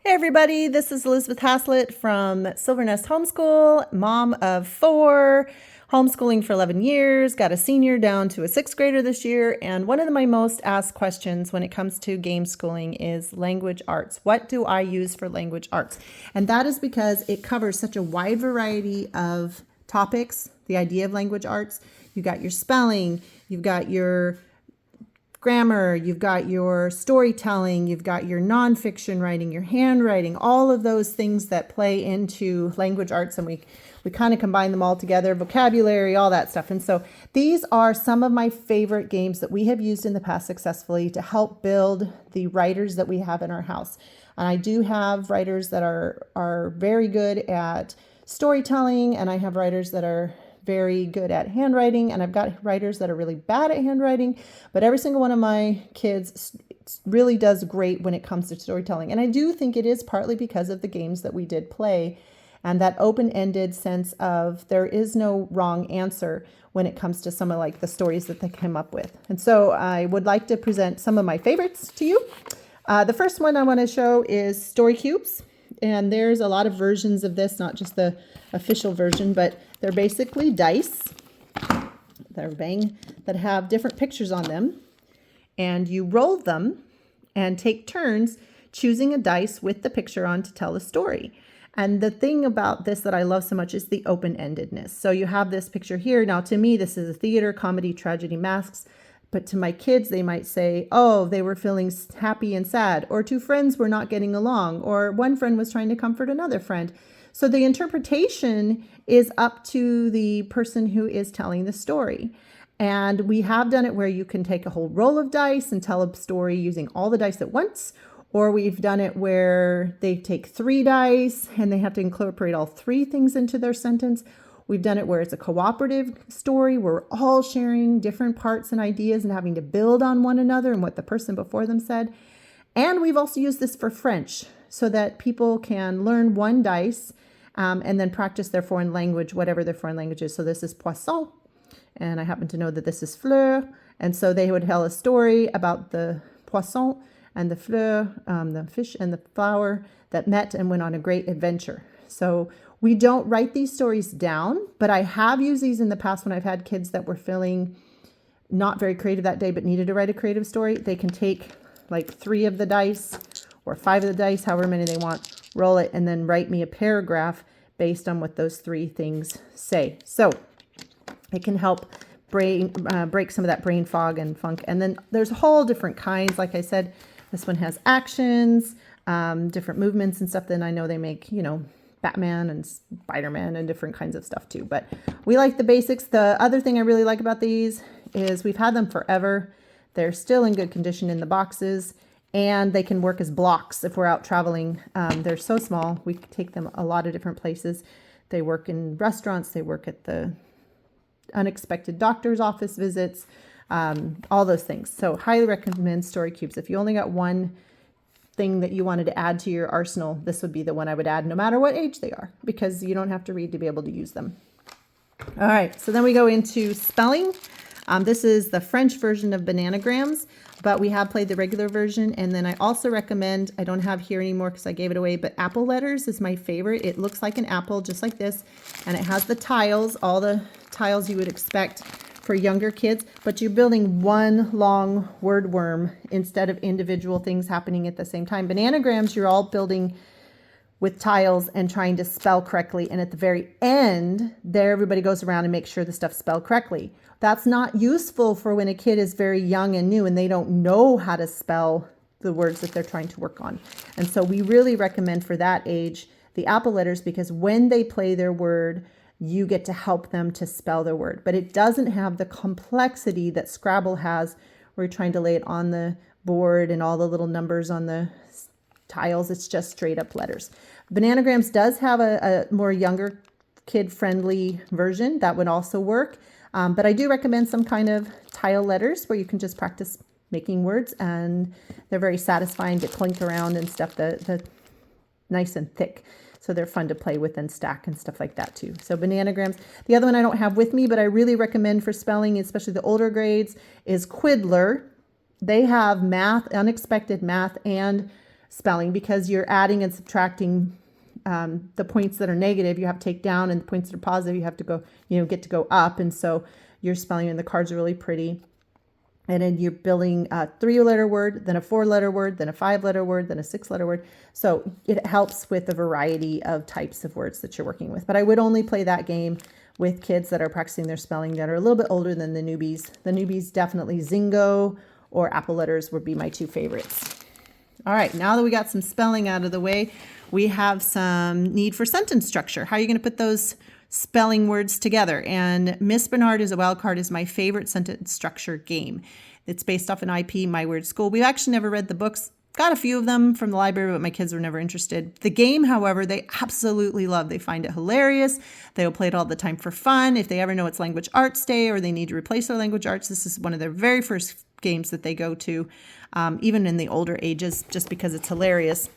Hey everybody, this is Elizabeth Haslett from Silvernest Homeschool, mom of 4, homeschooling for 11 years, got a senior down to a 6th grader this year, and one of my most asked questions when it comes to game schooling is language arts. What do I use for language arts? And that is because it covers such a wide variety of topics, the idea of language arts. You've got your spelling, you've got your grammar, you've got your storytelling, you've got your nonfiction writing, your handwriting, all of those things that play into language arts, and we kind of combine them all together, vocabulary, all that stuff. And so these are some of my favorite games that we have used in the past successfully to help build the writers that we have in our house. And I do have writers that are very good at storytelling, and I have writers that are very good at handwriting, and I've got writers that are really bad at handwriting, but every single one of my kids really does great when it comes to storytelling. And I do think it is partly because of the games that we did play and that open-ended sense of there is no wrong answer when it comes to some of like the stories that they came up with. And so I would like to present some of my favorites to you. The first one I want to show is Story Cubes. And there's a lot of versions of this, not just the official version, but they're basically dice that have different pictures on them. And you roll them and take turns choosing a dice with the picture on to tell a story. And the thing about this that I love so much is the open-endedness. So you have this picture here. Now, to me, this is a theater, comedy, tragedy, masks. But to my kids, they might say, oh, they were feeling happy and sad, or two friends were not getting along, or one friend was trying to comfort another friend. So the interpretation is up to the person who is telling the story. And we have done it where you can take a whole roll of dice and tell a story using all the dice at once. Or we've done it where they take 3 dice and they have to incorporate all 3 things into their sentence. We've done it where it's a cooperative story. We're all sharing different parts and ideas and having to build on one another and what the person before them said. And we've also used this for French so that people can learn one dice and then practice their foreign language, whatever their foreign language is. So this is poisson, and I happen to know that this is fleur. And so they would tell a story about the poisson and the fleur, the fish and the flower that met and went on a great adventure. So we don't write these stories down, but I have used these in the past when I've had kids that were feeling not very creative that day but needed to write a creative story. They can take like 3 of the dice or 5 of the dice, however many they want, roll it, and then write me a paragraph based on what those 3 things say. So it can help break some of that brain fog and funk. And then there's whole different kinds. Like I said, this one has actions, different movements and stuff. Then I know they make, Batman and Spider-Man and different kinds of stuff too. But we like the basics. The other thing I really like about these is we've had them forever. They're still in good condition in the boxes, and they can work as blocks if we're out traveling. They're so small. We take them a lot of different places. They work in restaurants. They work at the unexpected doctor's office visits, all those things. So highly recommend Story Cubes. If you only got one thing that you wanted to add to your arsenal, this would be the one I would add no matter what age they are, because you don't have to read to be able to use them. All right, so then we go into spelling. This is the French version of Bananagrams, but we have played the regular version. And then I also recommend, I don't have here anymore because I gave it away, but Apple Letters is my favorite. It looks like an apple, just like this, and it has the tiles, all the tiles you would expect for younger kids, but you're building one long word worm instead of individual things happening at the same time. Bananagrams, you're all building with tiles and trying to spell correctly. And at the very end, there everybody goes around and makes sure the stuff's spelled correctly. That's not useful for when a kid is very young and new and they don't know how to spell the words that they're trying to work on. And so we really recommend for that age the Apple Letters, because when they play their word, you get to help them to spell their word. But it doesn't have the complexity that Scrabble has, where you're trying to lay it on the board and all the little numbers on the tiles. It's just straight up letters. Bananagrams does have a more younger kid-friendly version that would also work. But I do recommend some kind of tile letters where you can just practice making words, and they're very satisfying to clink around and stuff. The nice and thick. So they're fun to play with and stack and stuff like that too. So Bananagrams. The other one I don't have with me, but I really recommend for spelling, especially the older grades, is Quiddler. They have math, unexpected math, and spelling because you're adding and subtracting the points that are negative, you have to take down, and the points that are positive, you have to go, get to go up. And so your spelling and the cards are really pretty. And then you're building a 3-letter word, then a 4-letter word, then a 5-letter word, then a 6-letter word. So it helps with a variety of types of words that you're working with. But I would only play that game with kids that are practicing their spelling that are a little bit older than the newbies. The newbies, definitely Zingo or Apple Letters would be my 2 favorites. All right, now that we got some spelling out of the way, we have some need for sentence structure. How are you going to put those spelling words together? And Miss Bernard is a Wild Card is my favorite sentence structure game. It's based off an IP, My Weird School. We've actually never read the books. Got a few of them from the library, but my kids were never interested. The game, however, they absolutely love. They find it hilarious. They'll play it all the time for fun. If they ever know it's Language Arts Day or they need to replace their language arts, this is one of their very first games that they go to, even in the older ages, just because it's hilarious.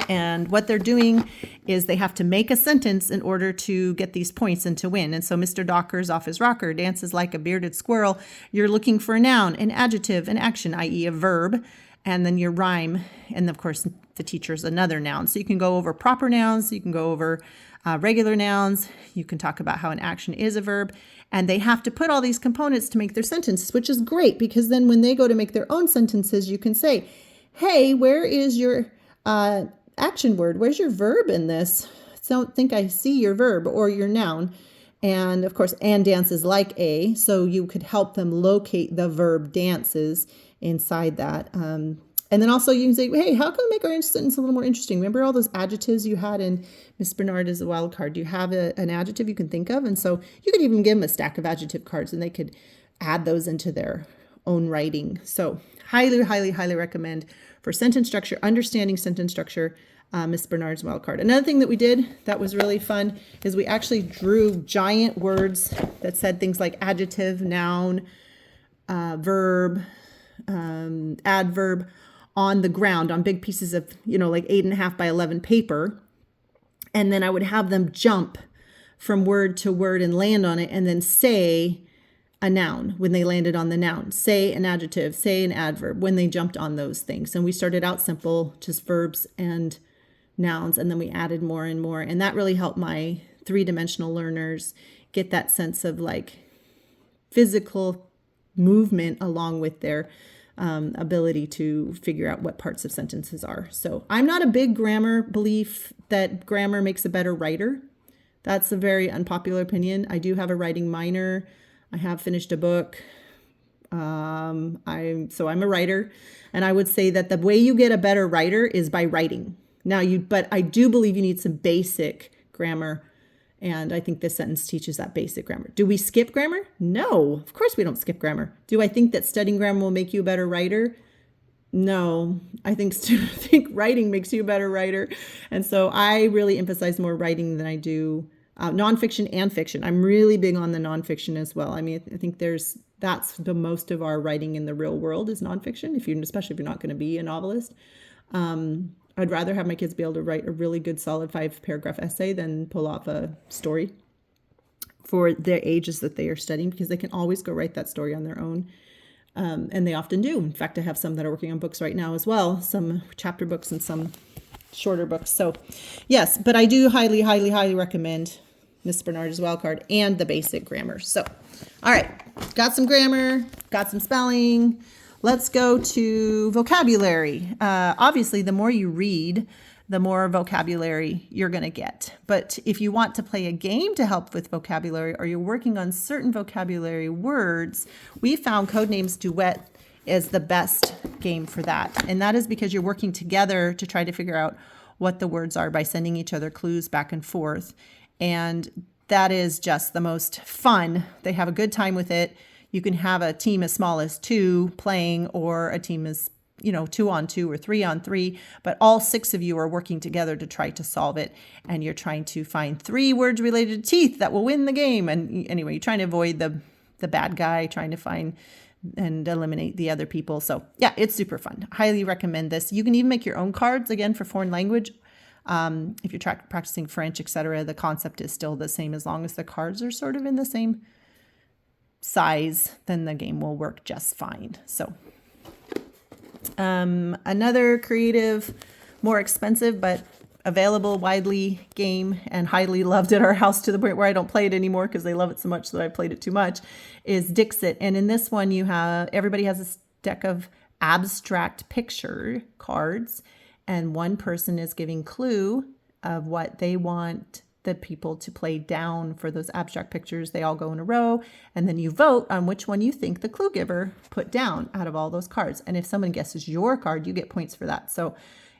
And what they're doing is they have to make a sentence in order to get these points and to win. And so Mr. Docker's off his rocker, dances like a bearded squirrel. You're looking for a noun, an adjective, an action, i.e. a verb, and then your rhyme. And of course, the teacher's another noun. So you can go over proper nouns. You can go over regular nouns. You can talk about how an action is a verb. And they have to put all these components to make their sentences, which is great because then when they go to make their own sentences, you can say, hey, where is your action word? Where's your verb in this? I don't think I see your verb or your noun. And of course, and dances like a, so you could help them locate the verb dances inside that. And then also you can say, hey, how can we make our sentence a little more interesting? Remember all those adjectives you had in Miss Bernard as a Wild Card? Do you have an adjective you can think of? And so you could even give them a stack of adjective cards and they could add those into their own writing. So highly, highly, highly recommend for sentence structure, understanding sentence structure, Miss Bernard's Wild Card. Another thing that we did that was really fun is we actually drew giant words that said things like adjective, noun, verb, adverb on the ground on big pieces of, like 8.5 by 11 paper. And then I would have them jump from word to word and land on it and then say a noun when they landed on the noun, say an adjective, say an adverb when they jumped on those things. And we started out simple, just verbs and nouns, and then we added more and more. And that really helped my 3-dimensional learners get that sense of like physical movement along with their ability to figure out what parts of sentences are. So I'm not a big grammar belief that grammar makes a better writer. That's a very unpopular opinion. I do have a writing minor. I have finished a book. I'm a writer, and I would say that the way you get a better writer is by writing. But I do believe you need some basic grammar, and I think this sentence teaches that basic grammar. Do we skip grammar? No, of course we don't skip grammar. Do I think that studying grammar will make you a better writer? No, I think writing makes you a better writer, and so I really emphasize more writing than I do nonfiction and fiction. I'm really big on the nonfiction as well. I mean, I think that's the most of our writing in the real world is nonfiction, especially if you're not going to be a novelist. I'd rather have my kids be able to write a really good solid 5-paragraph essay than pull off a story for the ages that they are studying, because they can always go write that story on their own. And they often do. In fact, I have some that are working on books right now as well, some chapter books and some shorter books. So yes, but I do highly, highly, highly recommend Miss Bernard's Wild Card and the basic grammar. So, all right, got some grammar, got some spelling. Let's go to vocabulary. Obviously, the more you read, the more vocabulary you're going to get. But if you want to play a game to help with vocabulary, or you're working on certain vocabulary words, we found Codenames Duet is the best game for that. And that is because you're working together to try to figure out what the words are by sending each other clues back and forth. And that is just the most fun. They have a good time with it. You can have a team as small as 2 playing, or a team as 2-on-2 or 3-on-3, but all 6 of you are working together to try to solve it. And you're trying to find 3 words related to teeth that will win the game. And anyway, you're trying to avoid the bad guy, trying to find and eliminate the other people. So yeah, it's super fun. Highly recommend this. You can even make your own cards, again, for foreign language. If you're practicing French, etc., the concept is still the same. As long as the cards are sort of in the same size, then the game will work just fine. So Another creative, more expensive, but available widely game and highly loved at our house to the point where I don't play it anymore because they love it so much that I played it too much, is Dixit. And in this one, everybody has a deck of abstract picture cards, and one person is giving clue of what they want the people to play down for those abstract pictures. They all go in a row, and then you vote on which one you think the clue giver put down out of all those cards. And if someone guesses your card, you get points for that. So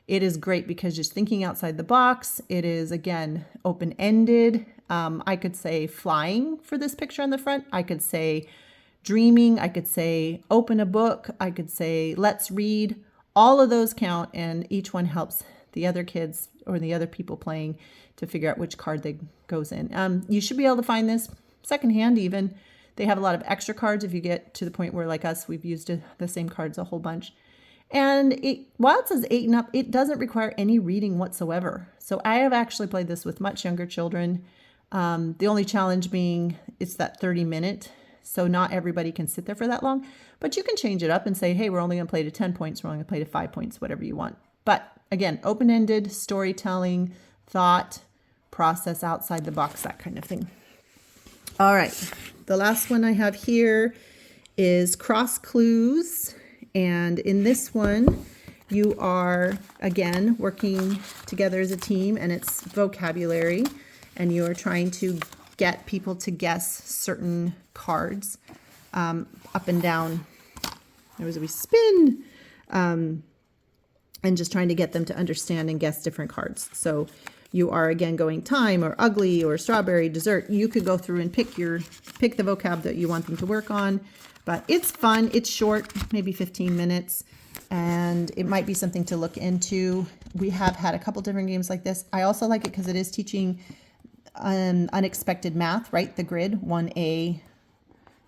it is great because just thinking outside the box. It is, again, open-ended. I could say flying for this picture on the front. I could say dreaming. I could say open a book. I could say let's read. All of those count, and each one helps the other kids or the other people playing to figure out which card they goes in. You should be able to find this secondhand even. They have a lot of extra cards if you get to the point where, like us, we've used the same cards a whole bunch. And while it says 8 and up, it doesn't require any reading whatsoever. So I have actually played this with much younger children. The only challenge being it's that 30-minute. So not everybody can sit there for that long. But you can change it up and say, hey, we're only going to play to 10 points. We're only going to play to 5 points, whatever you want. But again, open-ended, storytelling, thought, process outside the box, that kind of thing. All right. The last one I have here is cross clues. And in this one, you are, again, working together as a team, and it's vocabulary, and you are trying to get people to guess certain cards up and down. There was a wee spin, and just trying to get them to understand and guess different cards. So you are, again, going time or ugly or strawberry, dessert. You could go through and pick the vocab that you want them to work on. But it's fun. It's short, maybe 15 minutes, and it might be something to look into. We have had a couple different games like this. I also like it because it is teaching unexpected math, right? The grid, 1A,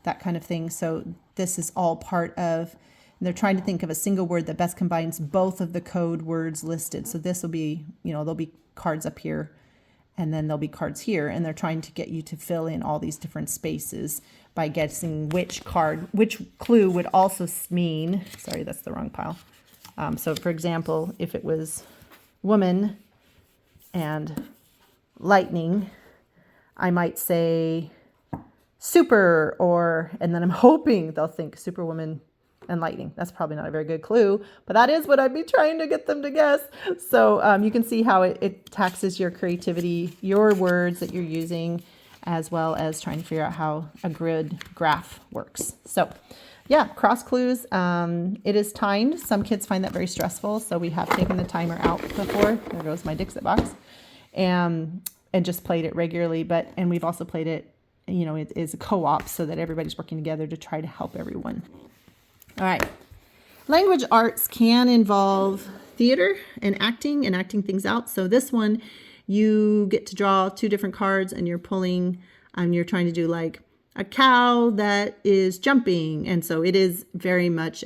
that kind of thing. So this is all part of, they're trying to think of a single word that best combines both of the code words listed. So this will be, there'll be cards up here, and then there'll be cards here, and they're trying to get you to fill in all these different spaces by guessing which clue would also mean, sorry, that's the wrong pile. So for example, if it was woman and lightning, I might say super, and then I'm hoping they'll think superwoman and lightning. That's probably not a very good clue, but that is what I'd be trying to get them to guess. So you can see how it taxes your creativity, your words that you're using, as well as trying to figure out how a grid graph works. So yeah, cross clues. It is timed. Some kids find that very stressful, so we have taken the timer out before. There goes my Dixit box. And just played it regularly. And we've also played it, it is a co-op so that everybody's working together to try to help everyone. All right. Language arts can involve theater and acting things out. So this one, you get to draw 2 different cards, and you're pulling, you're trying to do like a cow that is jumping. And so it is very much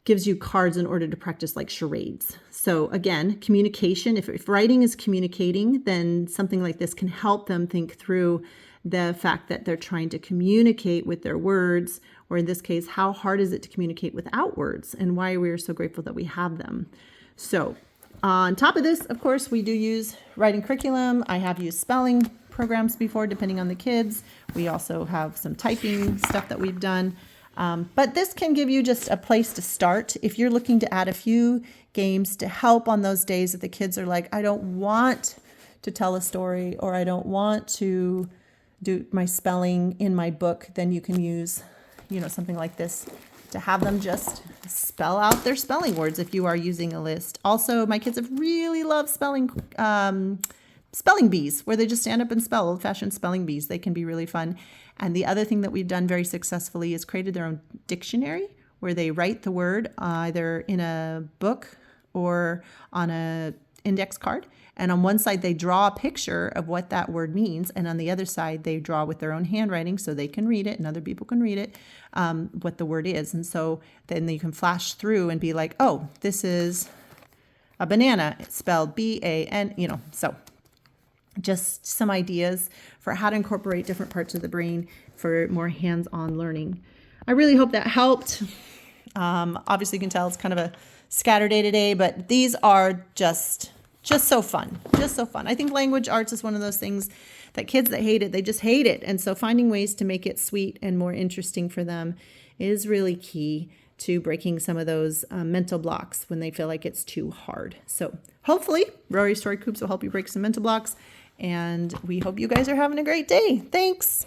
gives you cards in order to practice like charades. So again, communication, if writing is communicating, then something like this can help them think through the fact that they're trying to communicate with their words, or in this case, how hard is it to communicate without words, and why we are so grateful that we have them. So on top of this, of course, we do use writing curriculum. I have used spelling programs before, depending on the kids. We also have some typing stuff that we've done. But this can give you just a place to start. If you're looking to add a few games to help on those days that the kids are like, I don't want to tell a story, or I don't want to do my spelling in my book, then you can use, something like this to have them just spell out their spelling words if you are using a list. Also, my kids have really loved spelling bees, where they just stand up and spell, old-fashioned spelling bees. They can be really fun. And the other thing that we've done very successfully is created their own dictionary, where they write the word either in a book or on a index card. And on one side, they draw a picture of what that word means. And on the other side, they draw with their own handwriting so they can read it and other people can read it, what the word is. And so then you can flash through and be like, oh, this is a banana. It's spelled B-A-N, so just some ideas for how to incorporate different parts of the brain for more hands-on learning. I really hope that helped. Obviously you can tell it's kind of a scatter day today, but these are just so fun, just so fun. I think language arts is one of those things that kids that hate it, they just hate it. And so finding ways to make it sweet and more interesting for them is really key to breaking some of those mental blocks when they feel like it's too hard. So hopefully Rory Story Coops will help you break some mental blocks. And we hope you guys are having a great day. Thanks.